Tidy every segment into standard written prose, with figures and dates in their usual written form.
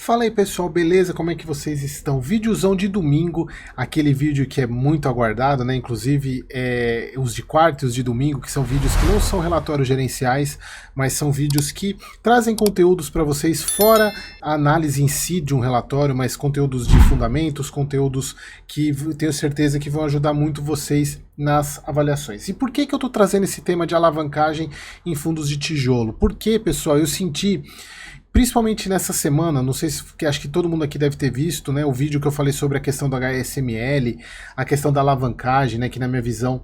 Fala aí pessoal, beleza? Como é que vocês estão? Vídeozão de domingo, aquele vídeo que é muito aguardado, né? Inclusive os de quarta e os de domingo, que são vídeos que não são relatórios gerenciais, mas são vídeos que trazem conteúdos para vocês fora a análise em si de um relatório, mas conteúdos de fundamentos, conteúdos que tenho certeza que vão ajudar muito vocês nas avaliações. E por que eu estou trazendo esse tema de alavancagem em fundos de tijolo? Porque, pessoal, eu senti, principalmente nessa semana, não sei se, acho que todo mundo aqui deve ter visto, né, o vídeo que eu falei sobre a questão do HSML, a questão da alavancagem, né, que na minha visão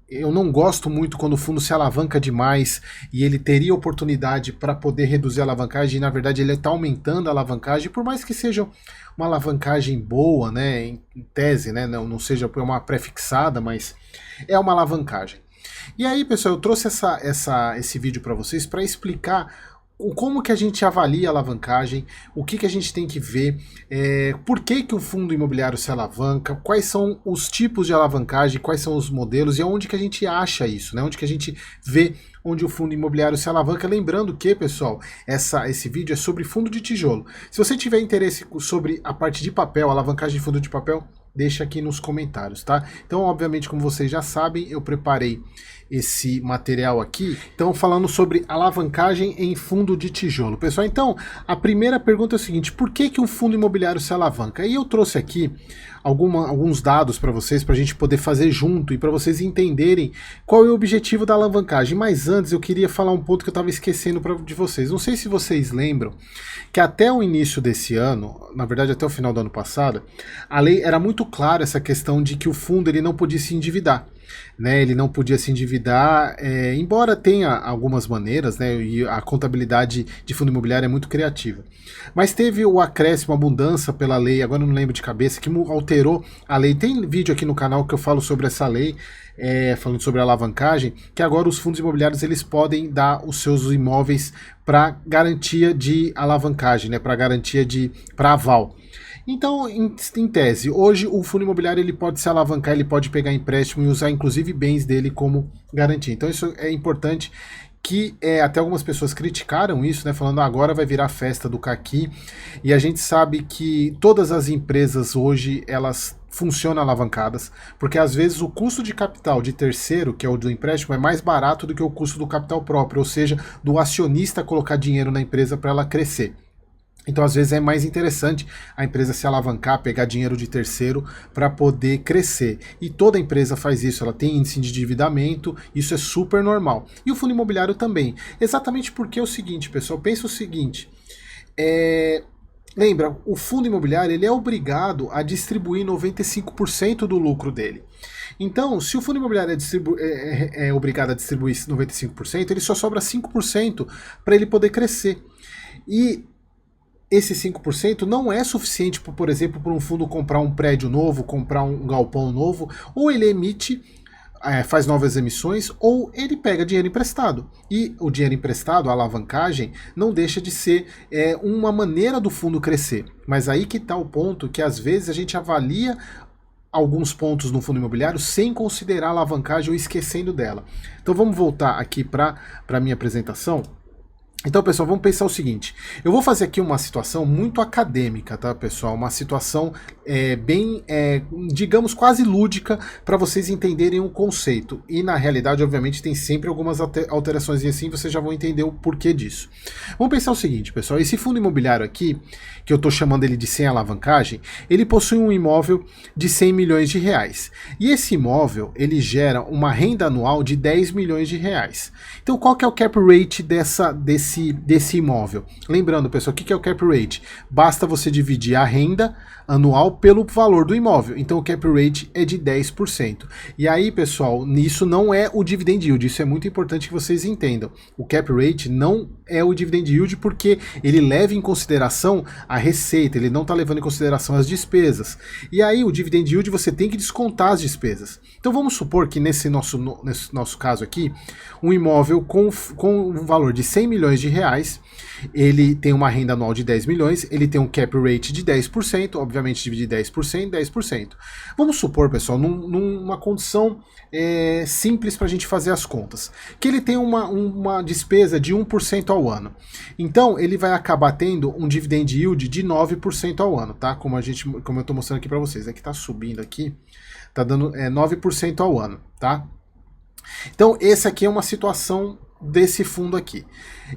eu não gosto muito quando o fundo se alavanca demais e ele teria oportunidade para poder reduzir a alavancagem, e na verdade ele está aumentando a alavancagem, por mais que seja uma alavancagem boa, né, em tese, né, não seja uma pré-fixada, mas é uma alavancagem. E aí, pessoal, eu trouxe esse vídeo para vocês para explicar como que a gente avalia a alavancagem, o que a gente tem que ver, por que o fundo imobiliário se alavanca, quais são os tipos de alavancagem, quais são os modelos e onde que a gente acha isso, né? Onde que a gente vê onde o fundo imobiliário se alavanca. Lembrando que, pessoal, esse vídeo é sobre fundo de tijolo. Se você tiver interesse sobre a parte de papel, alavancagem de fundo de papel, deixa aqui nos comentários, tá? Então, obviamente, como vocês já sabem, eu preparei esse material aqui, então falando sobre alavancagem em fundo de tijolo. Pessoal, então, a primeira pergunta é o seguinte: por que um fundo imobiliário se alavanca? E eu trouxe aqui alguns dados para vocês, para a gente poder fazer junto e para vocês entenderem qual é o objetivo da alavancagem. Mas antes, eu queria falar um ponto que eu estava esquecendo de vocês. Não sei se vocês lembram que até o início desse ano, na verdade até o final do ano passado, a lei era muito clara, essa questão de que o fundo ele não podia se endividar. Né, ele não podia se endividar, embora tenha algumas maneiras, né, e a contabilidade de fundo imobiliário é muito criativa. Mas teve o acréscimo, a mudança pela lei, agora eu não lembro de cabeça, que alterou a lei. Tem vídeo aqui no canal que eu falo sobre essa lei, falando sobre a alavancagem, que agora os fundos imobiliários eles podem dar os seus imóveis para garantia de alavancagem, né, para aval. Então, em tese, hoje o fundo imobiliário ele pode se alavancar, ele pode pegar empréstimo e usar inclusive bens dele como garantia. Então isso é importante, que até algumas pessoas criticaram isso, né, falando agora vai virar festa do caqui, e a gente sabe que todas as empresas hoje elas funcionam alavancadas, porque às vezes o custo de capital de terceiro, que é o do empréstimo, é mais barato do que o custo do capital próprio, ou seja, do acionista colocar dinheiro na empresa para ela crescer. Então, às vezes, é mais interessante a empresa se alavancar, pegar dinheiro de terceiro para poder crescer. E toda empresa faz isso, ela tem índice de endividamento, isso é super normal. E o fundo imobiliário também. Exatamente porque é o seguinte, pessoal, pensa o seguinte, lembra, o fundo imobiliário ele é obrigado a distribuir 95% do lucro dele. Então, se o fundo imobiliário é obrigado a distribuir 95%, ele só sobra 5% para ele poder crescer. E esse 5% não é suficiente, por exemplo, para um fundo comprar um prédio novo, comprar um galpão novo, ou ele emite, faz novas emissões, ou ele pega dinheiro emprestado. E o dinheiro emprestado, a alavancagem, não deixa de ser uma maneira do fundo crescer. Mas aí que está o ponto, que às vezes a gente avalia alguns pontos no fundo imobiliário sem considerar a alavancagem ou esquecendo dela. Então vamos voltar aqui para a minha apresentação. Então, pessoal, vamos pensar o seguinte, eu vou fazer aqui uma situação muito acadêmica, tá, pessoal? Uma situação digamos, quase lúdica, para vocês entenderem o conceito. E, na realidade, obviamente, tem sempre algumas alterações e assim vocês já vão entender o porquê disso. Vamos pensar o seguinte, pessoal, esse fundo imobiliário aqui, que eu estou chamando ele de sem alavancagem, ele possui um imóvel de 100 milhões de reais. E esse imóvel, ele gera uma renda anual de 10 milhões de reais. Então, qual que é o cap rate desse imóvel? Lembrando, pessoal, o que é o cap rate? Basta você dividir a renda anual pelo valor do imóvel. Então o cap rate é de 10%. E aí, pessoal, nisso não é o dividend yield. Isso é muito importante que vocês entendam. O cap rate não é o dividend yield porque ele leva em consideração a receita, ele não está levando em consideração as despesas. E aí o dividend yield você tem que descontar as despesas. Então vamos supor que nesse nosso caso aqui, um imóvel com um valor de 100 milhões de reais, ele tem uma renda anual de 10 milhões, ele tem um cap rate de 10%, obviamente dividir 10%, 10%. Vamos supor, pessoal, numa condição simples para a gente fazer as contas, que ele tem uma despesa de 1% ao ano. Então, ele vai acabar tendo um dividend yield de 9% ao ano, tá? Como eu estou mostrando aqui para vocês, aqui está subindo aqui, está dando 9% ao ano, tá? Então, essa aqui é uma situação desse fundo aqui.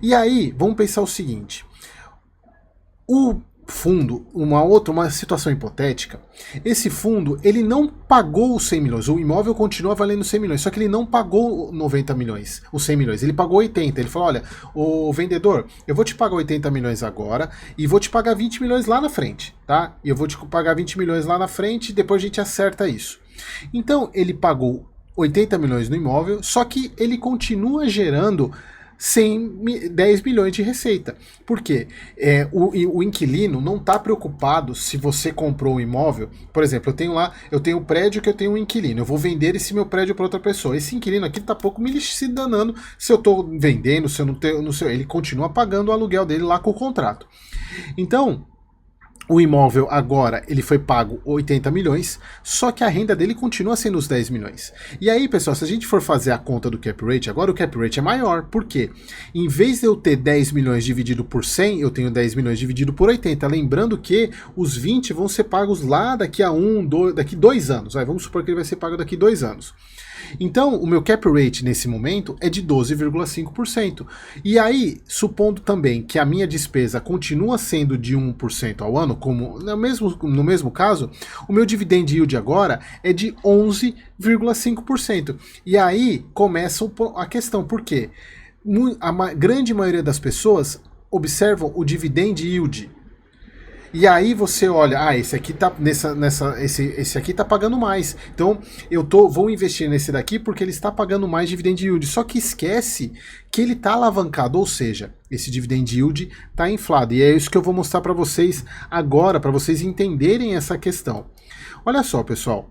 E aí, vamos pensar o seguinte, o fundo, uma situação hipotética, esse fundo, ele não pagou os 100 milhões, o imóvel continua valendo 100 milhões, só que ele não pagou 90 milhões, os 100 milhões, ele pagou 80, ele falou, olha, o vendedor, eu vou te pagar 80 milhões agora, e vou te pagar 20 milhões lá na frente, tá? E eu vou te pagar 20 milhões lá na frente, e depois a gente acerta isso. Então, ele pagou 80 milhões no imóvel, só que ele continua gerando 10 milhões de receita. Por quê? O inquilino não está preocupado se você comprou um imóvel. Por exemplo, eu tenho um prédio que eu tenho um inquilino, eu vou vender esse meu prédio para outra pessoa. Esse inquilino aqui está pouco me se danando se eu estou vendendo, se eu não tenho, ele continua pagando o aluguel dele lá com o contrato. Então, o imóvel agora, ele foi pago 80 milhões, só que a renda dele continua sendo os 10 milhões. E aí, pessoal, se a gente for fazer a conta do cap rate, agora o cap rate é maior. Por quê? Em vez de eu ter 10 milhões dividido por 100, eu tenho 10 milhões dividido por 80. Lembrando que os 20 vão ser pagos lá daqui a daqui 2 anos. Vamos supor que ele vai ser pago daqui 2 anos. Então, o meu cap rate nesse momento é de 12,5%. E aí, supondo também que a minha despesa continua sendo de 1% ao ano, como no mesmo caso, o meu dividend yield agora é de 11,5%. E aí começa a questão, por quê? A grande maioria das pessoas observam o dividend yield. E aí você olha, esse aqui tá esse aqui tá pagando mais. Então vou investir nesse daqui porque ele está pagando mais dividend yield. Só que esquece que ele está alavancado, ou seja, esse dividend yield está inflado. E é isso que eu vou mostrar para vocês agora, para vocês entenderem essa questão. Olha só, pessoal.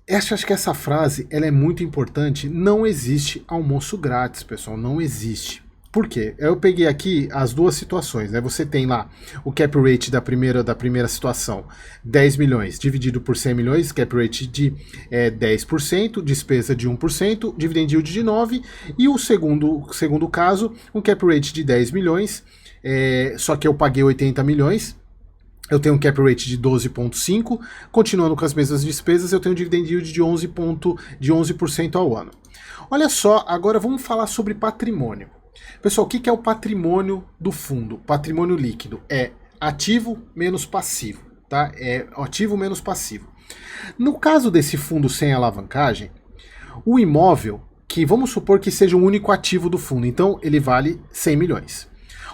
Acho que essa frase ela é muito importante. Não existe almoço grátis, pessoal. Não existe. Por quê? Eu peguei aqui as duas situações, né? Você tem lá o cap rate da primeira situação, 10 milhões dividido por 100 milhões, cap rate de 10%, despesa de 1%, dividend yield de 9%, e o segundo caso, um cap rate de 10 milhões, só que eu paguei 80 milhões, eu tenho um cap rate de 12,5%, continuando com as mesmas despesas, eu tenho um dividend yield de 11% ao ano. Olha só, agora vamos falar sobre patrimônio. Pessoal, o que é o patrimônio do fundo? Patrimônio líquido é ativo menos passivo, tá? É ativo menos passivo. No caso desse fundo sem alavancagem, o imóvel, que vamos supor que seja o único ativo do fundo, então ele vale 100 milhões.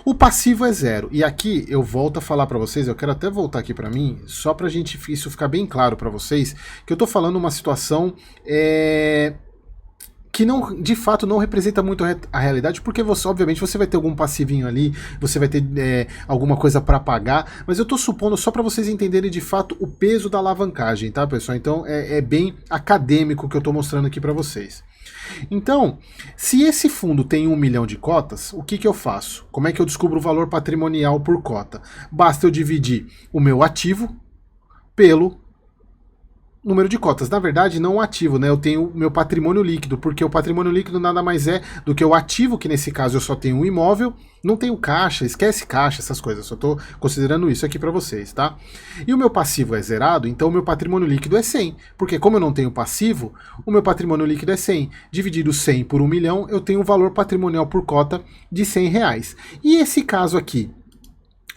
O passivo é 0. E aqui eu volto a falar para vocês, eu quero até voltar aqui para mim, só para isso ficar bem claro para vocês, que eu tô falando uma situação que não, de fato não representa muito a realidade, porque obviamente você vai ter algum passivinho ali, você vai ter alguma coisa para pagar, mas eu tô supondo só para vocês entenderem de fato o peso da alavancagem, tá, pessoal? Então é bem acadêmico que eu tô mostrando aqui para vocês. Então, se esse fundo tem 1 milhão de cotas, o que eu faço? Como é que eu descubro o valor patrimonial por cota? Basta eu dividir o meu ativo pelo número de cotas. Na verdade, não o ativo, né? Eu tenho o meu patrimônio líquido, porque o patrimônio líquido nada mais é do que o ativo, que nesse caso eu só tenho um imóvel, não tenho caixa, esquece caixa, essas coisas, só estou considerando isso aqui para vocês, tá? E o meu passivo é zerado, então o meu patrimônio líquido é 100, porque como eu não tenho passivo, o meu patrimônio líquido é 100. Dividido 100 por 1 milhão, eu tenho um valor patrimonial por cota de 100 reais. E esse caso aqui,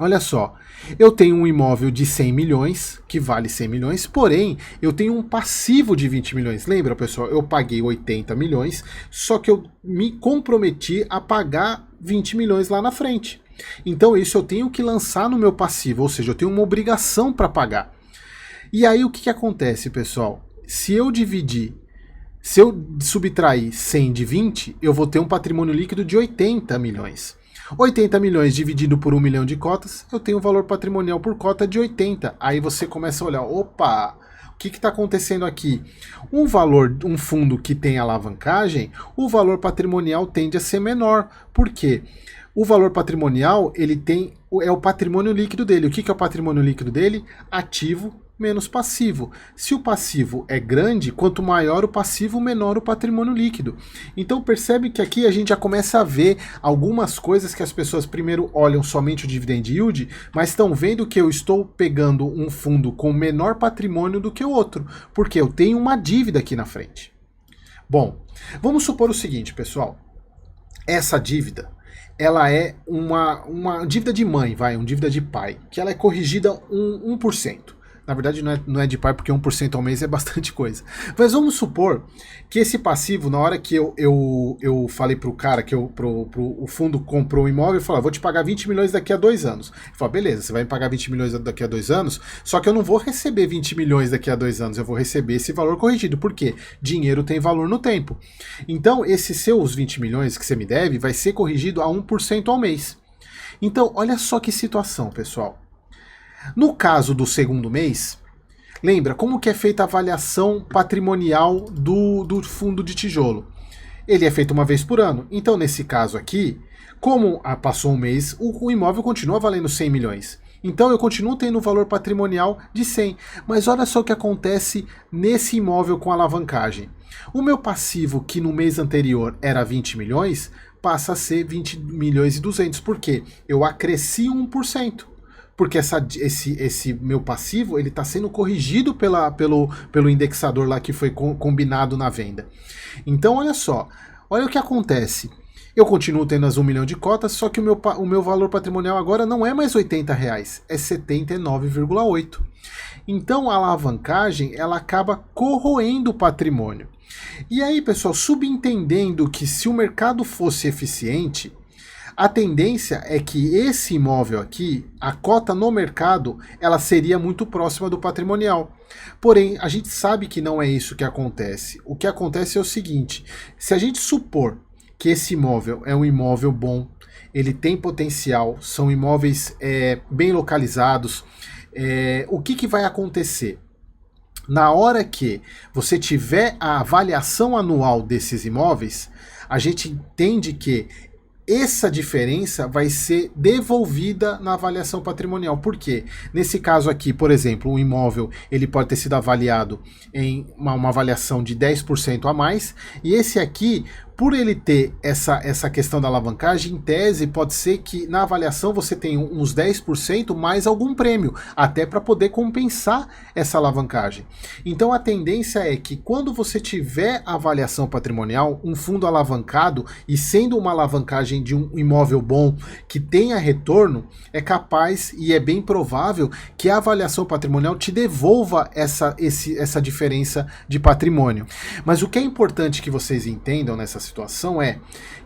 olha só, eu tenho um imóvel de 100 milhões, que vale 100 milhões, porém, eu tenho um passivo de 20 milhões. Lembra, pessoal? Eu paguei 80 milhões, só que eu me comprometi a pagar 20 milhões lá na frente. Então, isso eu tenho que lançar no meu passivo, ou seja, eu tenho uma obrigação para pagar. E aí, o que acontece, pessoal? Se eu subtrair 100 de 20, eu vou ter um patrimônio líquido de 80 milhões. 80 milhões dividido por 1 milhão de cotas, eu tenho um valor patrimonial por cota de 80. Aí você começa a olhar, opa, O que está acontecendo aqui? Um fundo que tem alavancagem, o valor patrimonial tende a ser menor. Por quê? O valor patrimonial, é o patrimônio líquido dele. O que é o patrimônio líquido dele? Ativo menos passivo. Se o passivo é grande, quanto maior o passivo, menor o patrimônio líquido. Então percebe que aqui a gente já começa a ver algumas coisas que as pessoas primeiro olham somente o dividend yield, mas estão vendo que eu estou pegando um fundo com menor patrimônio do que o outro, porque eu tenho uma dívida aqui na frente. Bom, vamos supor o seguinte, pessoal. Essa dívida, ela é uma dívida de mãe, uma dívida de pai, que ela é corrigida 1%. Na verdade não é de pai, porque 1% ao mês é bastante coisa. Mas vamos supor que esse passivo, na hora que eu falei pro cara, o fundo comprou um imóvel e falou, vou te pagar 20 milhões daqui a 2 anos. Ele falou, beleza, você vai me pagar 20 milhões daqui a 2 anos, só que eu não vou receber 20 milhões daqui a 2 anos, eu vou receber esse valor corrigido. Por quê? Dinheiro tem valor no tempo. Então, esses seus 20 milhões que você me deve vai ser corrigido a 1% ao mês. Então, olha só que situação, pessoal. No caso do segundo mês, lembra como que é feita a avaliação patrimonial do fundo de tijolo? Ele é feito uma vez por ano. Então, nesse caso aqui, como passou um mês, o imóvel continua valendo 100 milhões. Então, eu continuo tendo um valor patrimonial de 100. Mas olha só o que acontece nesse imóvel com alavancagem. O meu passivo, que no mês anterior era 20 milhões, passa a ser 20 milhões e 200. Por quê? Eu acresci 1%. Porque esse meu passivo ele está sendo corrigido pelo indexador lá que foi combinado na venda. Então, olha só, olha o que acontece. Eu continuo tendo as 1 milhão de cotas, só que o meu valor patrimonial agora não é mais R$80, é 79,8. Então, a alavancagem ela acaba corroendo o patrimônio. E aí, pessoal, subentendendo que se o mercado fosse eficiente, a tendência é que esse imóvel aqui, a cota no mercado, ela seria muito próxima do patrimonial. Porém, a gente sabe que não é isso que acontece. O que acontece é o seguinte, se a gente supor que esse imóvel é um imóvel bom, ele tem potencial, são imóveis bem localizados, o que vai acontecer? Na hora que você tiver a avaliação anual desses imóveis, a gente entende que essa diferença vai ser devolvida na avaliação patrimonial. Por quê? Nesse caso aqui, por exemplo, um imóvel ele pode ter sido avaliado em uma avaliação de 10% a mais, e esse aqui, por ele ter essa questão da alavancagem, em tese, pode ser que na avaliação você tenha uns 10% mais algum prêmio, até para poder compensar essa alavancagem. Então a tendência é que quando você tiver avaliação patrimonial, um fundo alavancado, e sendo uma alavancagem de um imóvel bom que tenha retorno, é capaz e é bem provável que a avaliação patrimonial te devolva essa diferença de patrimônio. Mas o que é importante que vocês entendam nessa situação é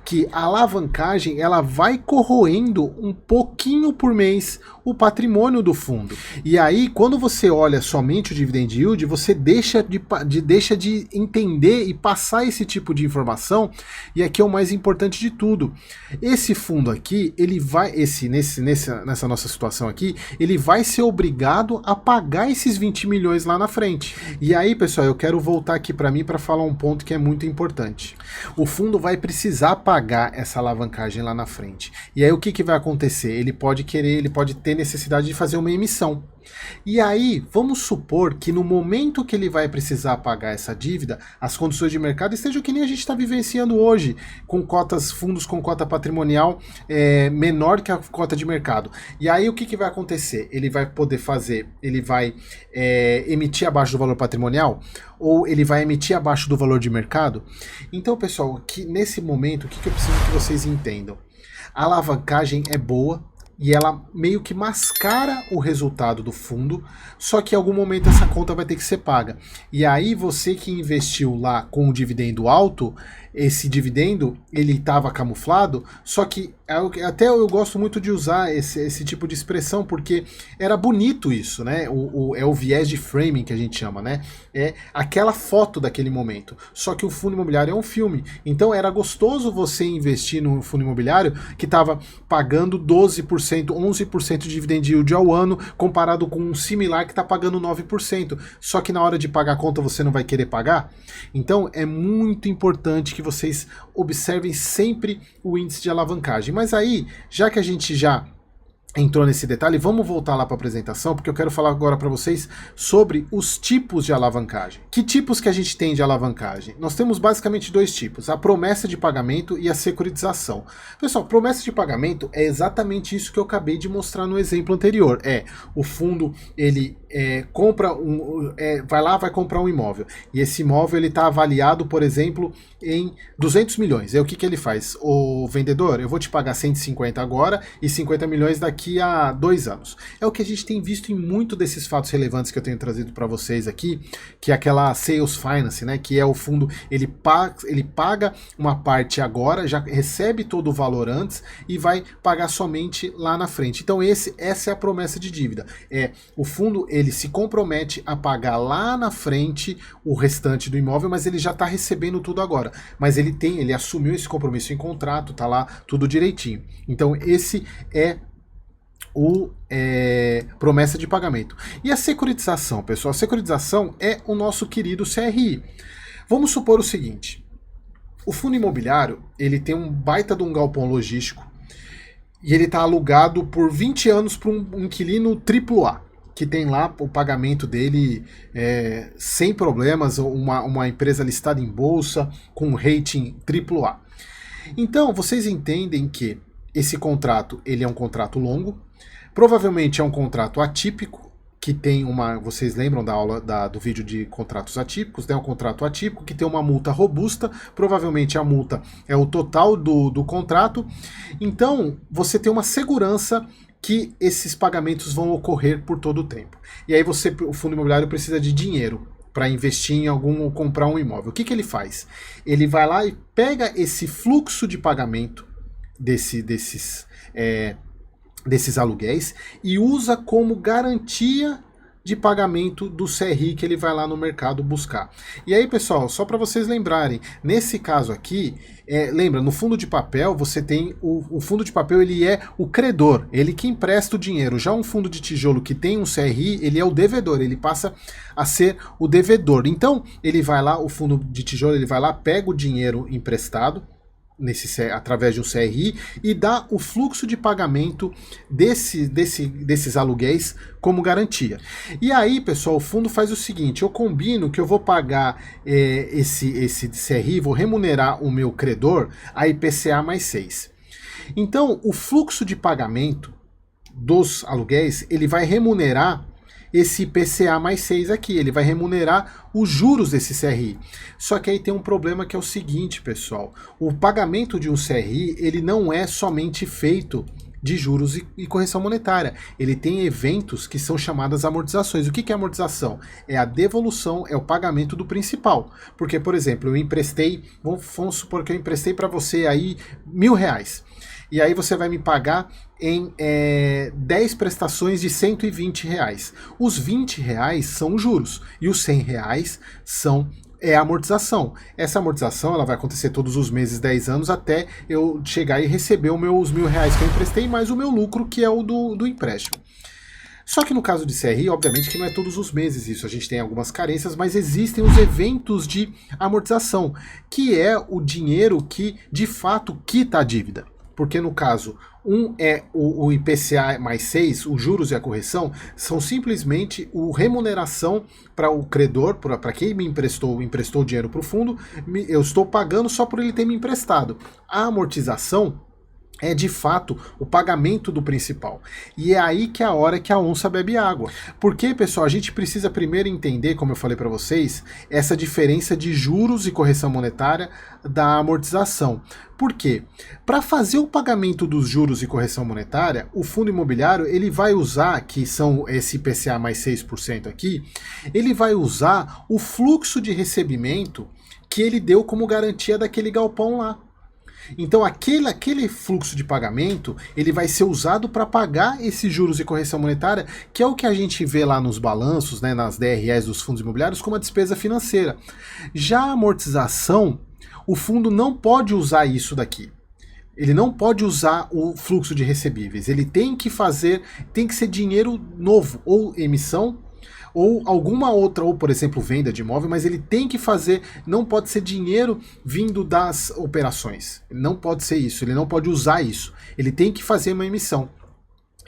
que a alavancagem ela vai corroendo um pouquinho por mês o patrimônio do fundo. E aí, quando você olha somente o dividend yield, você deixa de entender e passar esse tipo de informação, e aqui é o mais importante de tudo. Esse fundo aqui, ele vai, nessa nossa situação aqui, ele vai ser obrigado a pagar esses 20 milhões lá na frente. E aí, pessoal, eu quero voltar aqui para mim para falar um ponto que é muito importante. O fundo vai precisar pagar essa alavancagem lá na frente. E aí o que vai acontecer? Ele pode ter necessidade de fazer uma emissão. E aí, vamos supor que no momento que ele vai precisar pagar essa dívida, as condições de mercado estejam que nem a gente está vivenciando hoje, com fundos com cota patrimonial menor que a cota de mercado. E aí o que vai acontecer? Ele vai poder emitir abaixo do valor patrimonial, ou ele vai emitir abaixo do valor de mercado? Então, pessoal, nesse momento, o que eu preciso que vocês entendam? A alavancagem é boa, e ela meio que mascara o resultado do fundo, só que em algum momento essa conta vai ter que ser paga. E aí você que investiu lá com o dividendo alto, esse dividendo ele estava camuflado, só que até eu gosto muito de usar esse tipo de expressão, porque era bonito isso, né? É o viés de framing que a gente chama, né? É aquela foto daquele momento. Só que o fundo imobiliário é um filme. Então era gostoso você investir num fundo imobiliário que estava pagando 12%, 11% de dividend yield ao ano, comparado com um similar que está pagando 9%. Só que na hora de pagar a conta você não vai querer pagar. Então é muito importante que vocês observem sempre o índice de alavancagem. Mas aí, já que a gente já entrou nesse detalhe, vamos voltar lá para a apresentação, porque eu quero falar agora para vocês sobre os tipos de alavancagem. Que tipos que a gente tem de alavancagem? Nós temos basicamente dois tipos, a promessa de pagamento e a securitização. Pessoal, promessa de pagamento é exatamente isso que eu acabei de mostrar no exemplo anterior. O fundo, ele vai comprar um imóvel, e esse imóvel ele está avaliado, por exemplo, em 200 milhões. O que ele faz? O vendedor, eu vou te pagar 150 agora e 50 milhões daqui a 2 anos. É o que a gente tem visto em muito desses fatos relevantes que eu tenho trazido para vocês aqui, que é aquela sales finance, né? Que é o fundo, ele paga uma parte agora, já recebe todo o valor antes e vai pagar somente lá na frente. Então essa é a promessa de dívida. O fundo, ele se compromete a pagar lá na frente o restante do imóvel, mas ele já está recebendo tudo agora. Mas ele assumiu esse compromisso em contrato, tá lá tudo direitinho. Então esse é promessa de pagamento. E a securitização, pessoal? A securitização é o nosso querido CRI. Vamos supor o seguinte: o fundo imobiliário, ele tem um baita de um galpão logístico e ele está alugado por 20 anos para um inquilino AAA, que tem lá o pagamento dele sem problemas, uma empresa listada em bolsa com rating AAA. Então, vocês entendem que esse contrato, ele é um contrato longo, provavelmente é um contrato atípico, que tem vocês lembram da aula do vídeo de contratos atípicos, né? Um contrato atípico que tem uma multa robusta, provavelmente a multa é o total do contrato, então você tem uma segurança que esses pagamentos vão ocorrer por todo o tempo. E aí o fundo imobiliário precisa de dinheiro para investir em ou comprar um imóvel. O que ele faz? Ele vai lá e pega esse fluxo de pagamento desses aluguéis e usa como garantia de pagamento do CRI que ele vai lá no mercado buscar. E aí, pessoal, só para vocês lembrarem, nesse caso aqui, lembra, no fundo de papel você tem o fundo de papel, ele é o credor, ele que empresta o dinheiro. Já um fundo de tijolo que tem um CRI, ele é o devedor, ele passa a ser o devedor. Então, ele vai lá, o fundo de tijolo, ele vai lá, pega o dinheiro emprestado através de um CRI e dá o fluxo de pagamento desses aluguéis como garantia. E aí, pessoal, o fundo faz o seguinte: eu combino que eu vou pagar esse CRI, vou remunerar o meu credor a IPCA mais 6. Então, o fluxo de pagamento dos aluguéis, ele vai remunerar esse IPCA mais 6 aqui, ele vai remunerar os juros desse CRI. Só que aí tem um problema que é o seguinte, pessoal: o pagamento de um CRI, ele não é somente feito de juros e correção monetária. Ele tem eventos que são chamadas amortizações. O que é amortização? É a devolução, é o pagamento do principal. Porque, por exemplo, eu emprestei, vamos supor que eu emprestei para você aí R$1.000. E aí você vai me pagar em 10 prestações de R$120. Os R$20 são os juros e os R$100 é a amortização. Essa amortização ela vai acontecer todos os meses, 10 anos, até eu chegar e receber os R$1.000 que eu emprestei, mais o meu lucro, que é o do empréstimo. Só que no caso de CRI, obviamente que não é todos os meses isso, a gente tem algumas carências, mas existem os eventos de amortização, que é o dinheiro que de fato quita a dívida. Porque no caso, é o IPCA mais 6, os juros e a correção, são simplesmente a remuneração para o credor, para quem me emprestou dinheiro para o fundo, eu estou pagando só por ele ter me emprestado. A amortização é de fato o pagamento do principal. E é aí que é a hora que a onça bebe água. Porque, pessoal, a gente precisa primeiro entender, como eu falei para vocês, essa diferença de juros e correção monetária da amortização. Por quê? Para fazer o pagamento dos juros e correção monetária, o fundo imobiliário ele vai usar, que são esse IPCA mais 6% aqui, ele vai usar o fluxo de recebimento que ele deu como garantia daquele galpão lá. Então aquele fluxo de pagamento, ele vai ser usado para pagar esses juros e correção monetária, que é o que a gente vê lá nos balanços, né, nas DREs dos fundos imobiliários, como a despesa financeira. Já a amortização, o fundo não pode usar isso daqui. Ele não pode usar o fluxo de recebíveis. Ele tem que ser dinheiro novo, ou emissão, ou alguma outra, ou por exemplo venda de imóvel, mas ele tem que fazer, não pode ser dinheiro vindo das operações, não pode ser isso, ele não pode usar isso, ele tem que fazer uma emissão.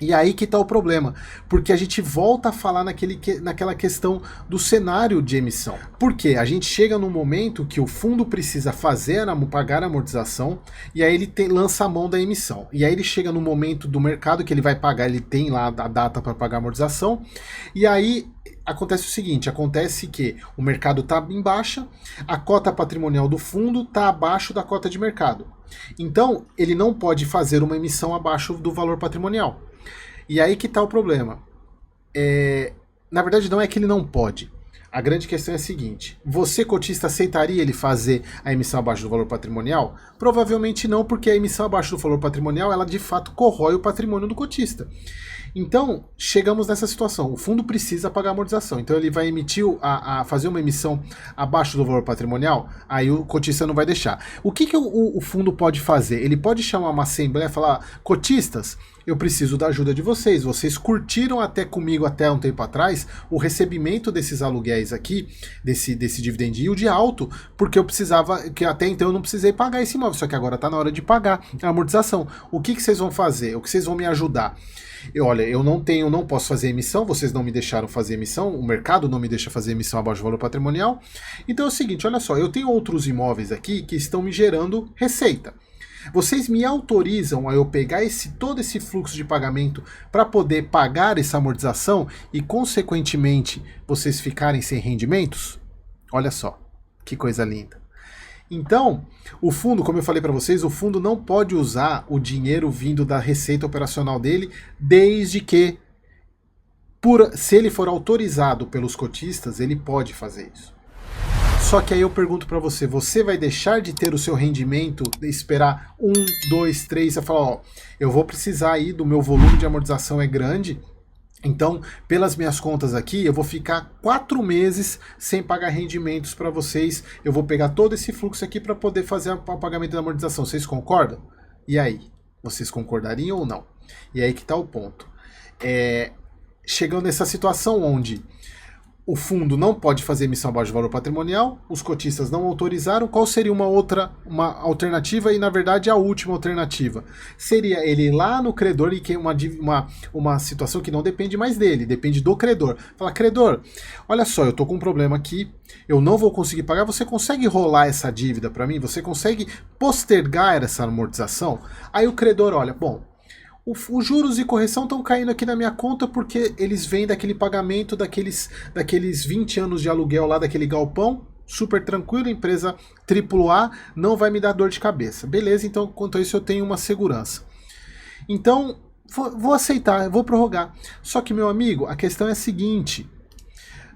E aí que está o problema, porque a gente volta a falar naquela questão do cenário de emissão. Porque a gente chega num momento que o fundo precisa pagar a amortização, e aí ele lança a mão da emissão. E aí ele chega no momento do mercado que ele vai pagar, ele tem lá a data para pagar a amortização, e aí acontece o seguinte, acontece que o mercado está em baixa, a cota patrimonial do fundo está abaixo da cota de mercado. Então, ele não pode fazer uma emissão abaixo do valor patrimonial. E aí que está o problema. Na verdade, não é que ele não pode. A grande questão é a seguinte: você, cotista, aceitaria ele fazer a emissão abaixo do valor patrimonial? Provavelmente não, porque a emissão abaixo do valor patrimonial, ela de fato corrói o patrimônio do cotista. Então, chegamos nessa situação. O fundo precisa pagar a amortização. Então, ele vai fazer uma emissão abaixo do valor patrimonial, aí o cotista não vai deixar. O que o fundo pode fazer? Ele pode chamar uma assembleia e falar: cotistas, eu preciso da ajuda de vocês. Vocês curtiram até comigo, até um tempo atrás, o recebimento desses aluguéis aqui, desse dividend yield alto, porque eu precisava, que até então eu não precisei pagar esse imóvel, só que agora está na hora de pagar a amortização. O que vocês vão fazer? O que vocês vão me ajudar? Olha, eu não posso fazer emissão, vocês não me deixaram fazer emissão, o mercado não me deixa fazer emissão abaixo do valor patrimonial. Então é o seguinte, olha só, eu tenho outros imóveis aqui que estão me gerando receita. Vocês me autorizam a eu pegar todo esse fluxo de pagamento para poder pagar essa amortização e, consequentemente, vocês ficarem sem rendimentos? Olha só, que coisa linda. Então, o fundo, como eu falei para vocês, o fundo não pode usar o dinheiro vindo da receita operacional dele, desde que, se ele for autorizado pelos cotistas, ele pode fazer isso. Só que aí eu pergunto para você, você vai deixar de ter o seu rendimento, esperar 1, 2, 3, você fala, ó, eu vou precisar aí do meu volume de amortização é grande, então, pelas minhas contas aqui, eu vou ficar 4 meses sem pagar rendimentos para vocês. Eu vou pegar todo esse fluxo aqui para poder fazer o pagamento da amortização. Vocês concordam? E aí? Vocês concordariam ou não? E aí que está o ponto. Chegando nessa situação onde o fundo não pode fazer emissão abaixo do valor patrimonial, os cotistas não autorizaram, qual seria uma alternativa? E na verdade a última alternativa seria ele ir lá no credor, e que uma situação que não depende mais dele, depende do credor. Fala, credor, olha só, eu tô com um problema aqui, eu não vou conseguir pagar, você consegue rolar essa dívida para mim? Você consegue postergar essa amortização? Aí o credor olha, bom, os juros e correção estão caindo aqui na minha conta porque eles vêm daquele pagamento daqueles 20 anos de aluguel lá daquele galpão, super tranquilo, empresa AAA, não vai me dar dor de cabeça. Beleza, então quanto a isso eu tenho uma segurança. Então, vou aceitar, vou prorrogar. Só que, meu amigo, a questão é a seguinte,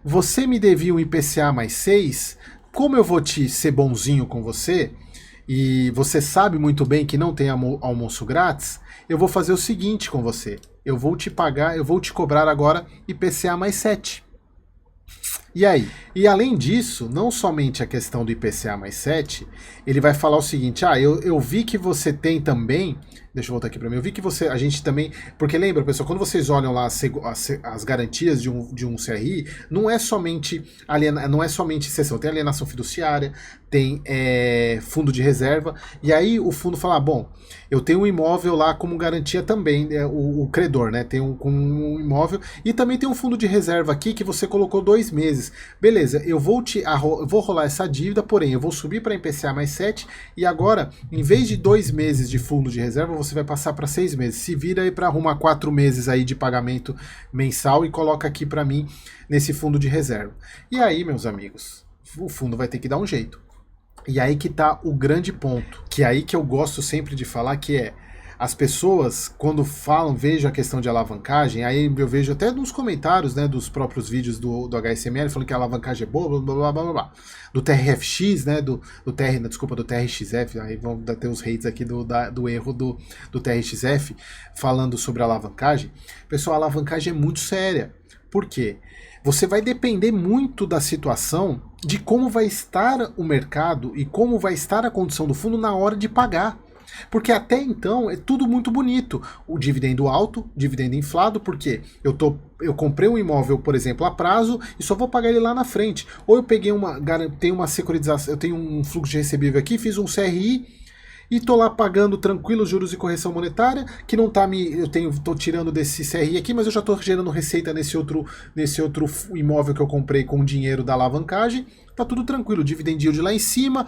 você me devia um IPCA mais 6, como eu vou ser bonzinho com você, e você sabe muito bem que não tem almoço grátis, eu vou fazer o seguinte com você. Eu vou te cobrar agora IPCA mais 7. E aí? E além disso, não somente a questão do IPCA mais 7, ele vai falar o seguinte, eu vi que você tem também, deixa eu voltar aqui para mim, eu vi que a gente também, porque lembra, pessoal, quando vocês olham lá as garantias de um CRI, não é somente cessão, tem alienação fiduciária, tem fundo de reserva, e aí o fundo fala, bom, eu tenho um imóvel lá como garantia também, o credor, né, tem um imóvel, e também tem um fundo de reserva aqui que você colocou 2 meses. Beleza, eu vou rolar essa dívida, porém eu vou subir para IPCA mais 7 e agora, em vez de 2 meses de fundo de reserva, você vai passar para 6 meses. Se vira aí para arrumar 4 meses aí de pagamento mensal e coloca aqui para mim nesse fundo de reserva. E aí, meus amigos, o fundo vai ter que dar um jeito. E aí que tá o grande ponto, que é aí que eu gosto sempre de falar, que é as pessoas, quando falam, vejo a questão de alavancagem, aí eu vejo até nos comentários, né, dos próprios vídeos do HSML, falando que a alavancagem é boa, blá, blá, blá, blá, blá. Do TRFX, né, do TRXF, aí vão ter os hates aqui do erro do TRXF, falando sobre alavancagem. Pessoal, a alavancagem é muito séria. Por quê? Você vai depender muito da situação, de como vai estar o mercado e como vai estar a condição do fundo na hora de pagar. Porque até então é tudo muito bonito. O dividendo alto, dividendo inflado, porque eu comprei um imóvel, por exemplo, a prazo e só vou pagar ele lá na frente. Ou eu peguei tenho uma securitização, eu tenho um fluxo de recebível aqui, fiz um CRI e tô lá pagando tranquilo juros e correção monetária, que não tá tô tirando desse CRI aqui, mas eu já tô gerando receita nesse outro imóvel que eu comprei com o dinheiro da alavancagem. Tá tudo tranquilo, dividend yield lá em cima,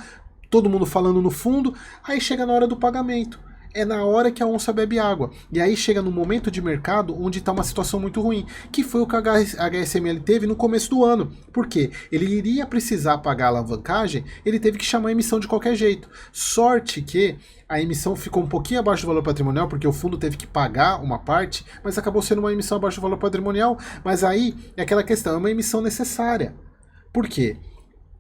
todo mundo falando no fundo, aí chega na hora do pagamento. É na hora que a onça bebe água. E aí chega num momento de mercado onde está uma situação muito ruim, que foi o que a HSML teve no começo do ano. Por quê? Ele iria precisar pagar a alavancagem, ele teve que chamar a emissão de qualquer jeito. Sorte que a emissão ficou um pouquinho abaixo do valor patrimonial, porque o fundo teve que pagar uma parte, mas acabou sendo uma emissão abaixo do valor patrimonial. Mas aí é aquela questão, é uma emissão necessária. Por quê?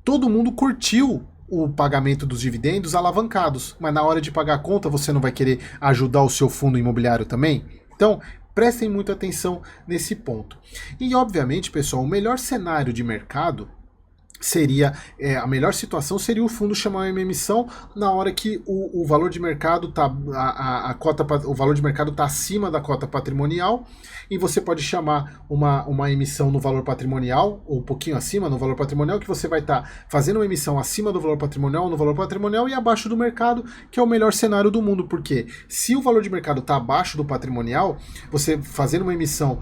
Todo mundo curtiu o pagamento dos dividendos alavancados, mas na hora de pagar a conta você não vai querer ajudar o seu fundo imobiliário também? Então, prestem muita atenção nesse ponto. E obviamente, pessoal, o melhor cenário de mercado seria, a melhor situação seria o fundo chamar uma emissão na hora que o valor de mercado tá o valor de mercado está acima da cota patrimonial, e você pode chamar uma emissão no valor patrimonial, ou um pouquinho acima no valor patrimonial, que você vai estar fazendo uma emissão acima do valor patrimonial ou no valor patrimonial e abaixo do mercado, que é o melhor cenário do mundo, porque se o valor de mercado está abaixo do patrimonial, você fazendo uma emissão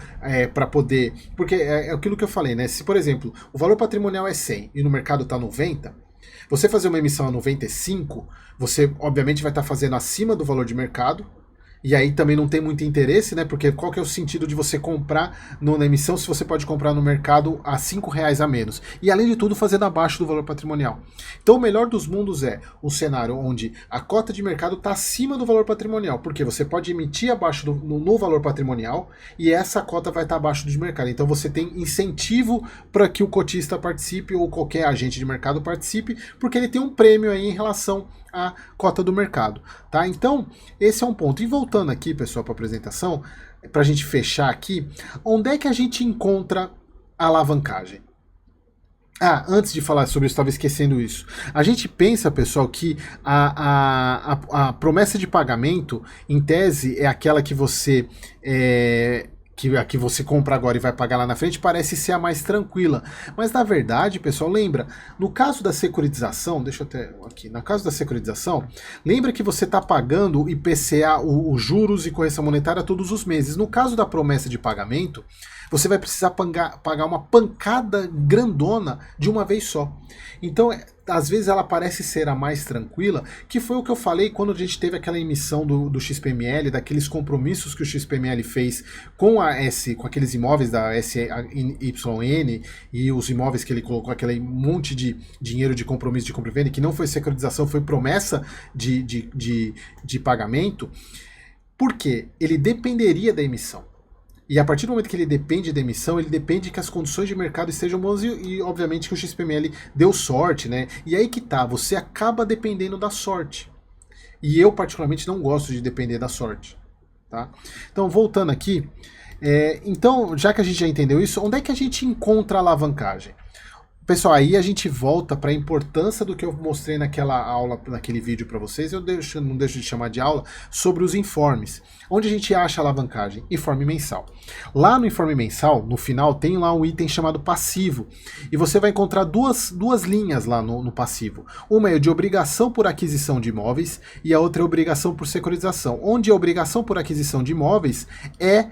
para poder, porque é aquilo que eu falei, né? Se, por exemplo, o valor patrimonial é 100 e no mercado está 90, você fazer uma emissão a 95, você obviamente vai estar fazendo acima do valor de mercado, e aí também não tem muito interesse, né? Porque qual que é o sentido de você comprar na emissão se você pode comprar no mercado a R$5 a menos? E além de tudo, fazendo abaixo do valor patrimonial. Então o melhor dos mundos é um cenário onde a cota de mercado está acima do valor patrimonial, porque você pode emitir abaixo no valor patrimonial e essa cota vai estar abaixo do mercado. Então você tem incentivo para que o cotista participe ou qualquer agente de mercado participe, porque ele tem um prêmio aí em relação à cota do mercado, tá? Então, esse é um ponto. E voltando aqui, pessoal, para a apresentação, para a gente fechar aqui, onde é que a gente encontra a alavancagem? Antes de falar sobre isso, estava esquecendo isso. A gente pensa, pessoal, que a promessa de pagamento, em tese, é aquela que você a que você compra agora e vai pagar lá na frente, parece ser a mais tranquila. Mas na verdade, pessoal, lembra, no caso da securitização, deixa eu até aqui, no caso da securitização, lembra que você está pagando o IPCA, os juros e correção monetária todos os meses. No caso da promessa de pagamento, você vai precisar pagar uma pancada grandona de uma vez só. Então, às vezes ela parece ser a mais tranquila, que foi o que eu falei quando a gente teve aquela emissão do XPML, daqueles compromissos que o XPML fez com aqueles imóveis da SYN e os imóveis que ele colocou, aquele monte de dinheiro de compromisso de compra e venda, que não foi securitização, foi promessa de pagamento, porque ele dependeria da emissão. E a partir do momento que ele depende da emissão, ele depende que as condições de mercado estejam boas e obviamente que o XPML deu sorte, né? E aí que tá, você acaba dependendo da sorte. E eu particularmente não gosto de depender da sorte, tá? Então, voltando aqui, então, já que a gente já entendeu isso, onde é que a gente encontra a alavancagem? Pessoal, aí a gente volta para a importância do que eu mostrei naquela aula, naquele vídeo para vocês, não deixo de chamar de aula, sobre os informes. Onde a gente acha a alavancagem? Informe mensal. Lá no informe mensal, no final, tem lá um item chamado passivo. E você vai encontrar duas linhas lá no passivo. Uma é de obrigação por aquisição de imóveis e a outra é obrigação por securitização. Onde a obrigação por aquisição de imóveis é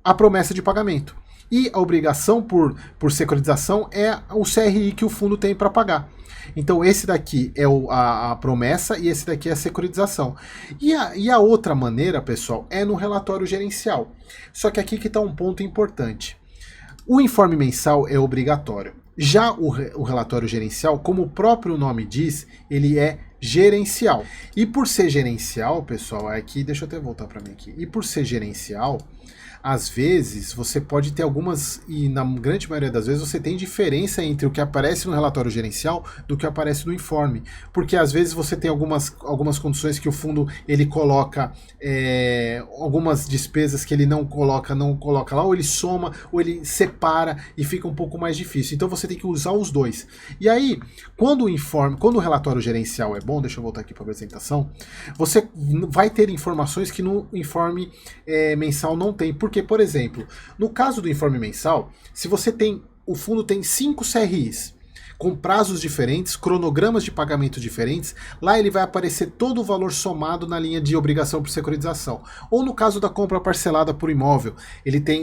a promessa de pagamento. E a obrigação por securitização é o CRI que o fundo tem para pagar. Então esse daqui é a promessa e esse daqui é a securitização. E a outra maneira, pessoal, é no relatório gerencial. Só que aqui que está um ponto importante. O informe mensal é obrigatório. Já o relatório gerencial, como o próprio nome diz, ele é gerencial. E por ser gerencial, pessoal, aqui, deixa eu até voltar para mim aqui. E por ser gerencial, às vezes você pode ter algumas, e na grande maioria das vezes você tem diferença entre o que aparece no relatório gerencial do que aparece no informe, porque às vezes você tem algumas condições que o fundo ele coloca algumas despesas que ele não coloca lá, ou ele soma, ou ele separa e fica um pouco mais difícil, então você tem que usar os dois. E aí, quando o relatório gerencial é bom, deixa eu voltar aqui para a apresentação, você vai ter informações que no informe mensal não tem. Porque, por exemplo, no caso do informe mensal, se você tem, o fundo tem 5 CRIs, com prazos diferentes, cronogramas de pagamento diferentes, lá ele vai aparecer todo o valor somado na linha de obrigação por securitização. Ou no caso da compra parcelada por imóvel,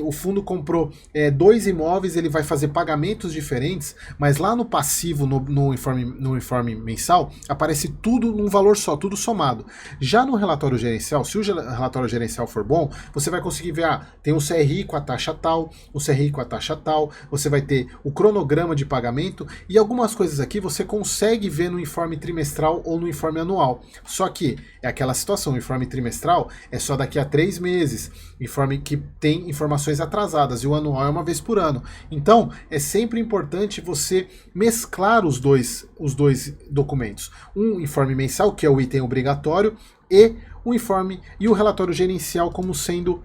o fundo comprou 2 imóveis, ele vai fazer pagamentos diferentes, mas lá no passivo, no informe mensal, aparece tudo num valor só, tudo somado. Já no relatório gerencial, se o relatório gerencial for bom, você vai conseguir ver, tem um CRI com a taxa tal, um CRI com a taxa tal, você vai ter o cronograma de pagamento e algumas coisas aqui você consegue ver no informe trimestral ou no informe anual. Só que é aquela situação, o informe trimestral é só daqui a 3 meses, informe que tem informações atrasadas, e o anual é uma vez por ano. Então, é sempre importante você mesclar os dois documentos. Um informe mensal, que é o item obrigatório, e o informe e o relatório gerencial como sendo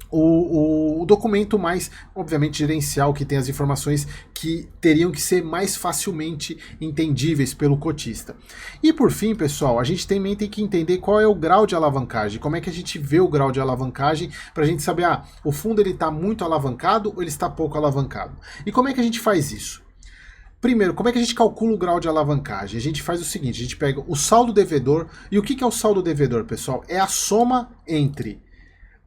o documento mais, obviamente, gerencial, que tem as informações que teriam que ser mais facilmente entendíveis pelo cotista. E por fim, pessoal, a gente também tem que entender qual é o grau de alavancagem, como é que a gente vê o grau de alavancagem para a gente saber, o fundo ele está muito alavancado ou ele está pouco alavancado. E como é que a gente faz isso? Primeiro, como é que a gente calcula o grau de alavancagem? A gente faz o seguinte, a gente pega o saldo devedor, e o que é o saldo devedor, pessoal? É a soma entre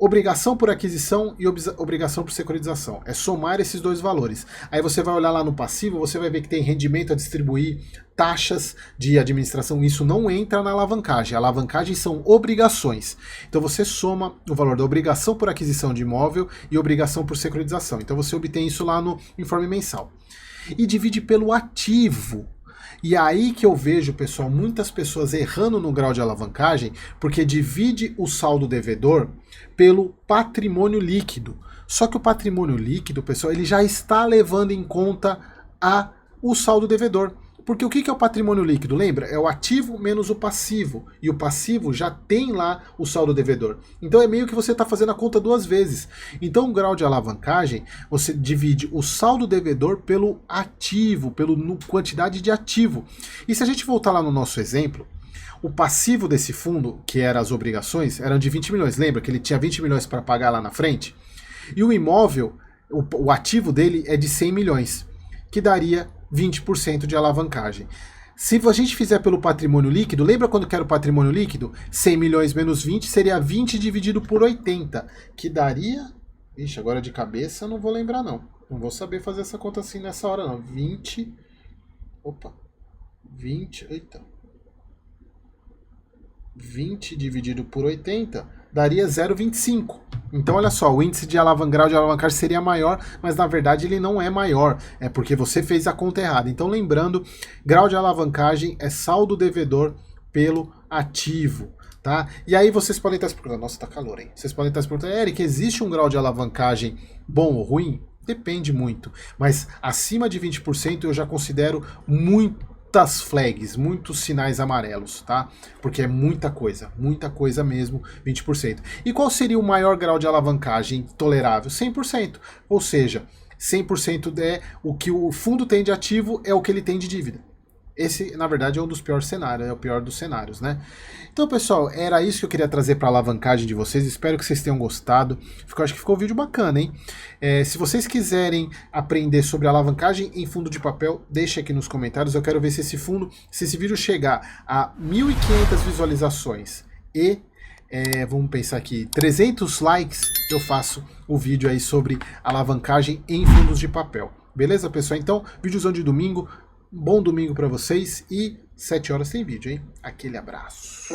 obrigação por aquisição e obrigação por securitização. É somar esses dois valores. Aí você vai olhar lá no passivo, você vai ver que tem rendimento a distribuir, taxas de administração. Isso não entra na alavancagem. A alavancagem são obrigações. Então você soma o valor da obrigação por aquisição de imóvel e obrigação por securitização. Então você obtém isso lá no informe mensal. E divide pelo ativo. E aí que eu vejo, pessoal, muitas pessoas errando no grau de alavancagem, porque divide o saldo devedor pelo patrimônio líquido. Só que o patrimônio líquido, pessoal, ele já está levando em conta o saldo devedor. Porque o que é o patrimônio líquido? Lembra? É o ativo menos o passivo. E o passivo já tem lá o saldo devedor. Então é meio que você está fazendo a conta 2 vezes. Então o grau de alavancagem, você divide o saldo devedor pelo ativo, pela quantidade de ativo. E se a gente voltar lá no nosso exemplo, o passivo desse fundo, que eram as obrigações, eram de 20 milhões. Lembra que ele tinha 20 milhões para pagar lá na frente? E o imóvel, o ativo dele é de 100 milhões, que daria 20% de alavancagem. Se a gente fizer pelo patrimônio líquido, lembra quando que era o patrimônio líquido? 100 milhões menos 20 seria 20 dividido por 80, que daria... Ixi, agora de cabeça eu não vou lembrar não. Não vou saber fazer essa conta assim nessa hora não. 20... Opa. 20... Eita. 20 dividido por 80 daria 0,25. Então olha só, o índice de grau de alavancagem seria maior, mas na verdade ele não é maior, é porque você fez a conta errada. Então lembrando, grau de alavancagem é saldo devedor pelo ativo, tá? E aí vocês podem estar se perguntando, nossa, tá calor, hein? Vocês podem estar se perguntando, Eric, existe um grau de alavancagem bom ou ruim? Depende muito, mas acima de 20% eu já considero muitas flags, muitos sinais amarelos, tá? Porque é muita coisa mesmo, 20%. E qual seria o maior grau de alavancagem tolerável? 100%. Ou seja, 100% é o que o fundo tem de ativo, é o que ele tem de dívida. Esse, na verdade, é um dos piores cenários, é o pior dos cenários, né? Então, pessoal, era isso que eu queria trazer para a alavancagem de vocês. Espero que vocês tenham gostado. Acho que ficou um vídeo bacana, hein? Se vocês quiserem aprender sobre alavancagem em fundo de papel, deixa aqui nos comentários. Eu quero ver se esse vídeo chegar a 1.500 visualizações e vamos pensar aqui, 300 likes, eu faço o vídeo aí sobre alavancagem em fundos de papel. Beleza, pessoal? Então, vídeozão de domingo. Bom domingo para vocês e 7 horas tem vídeo, hein? Aquele abraço.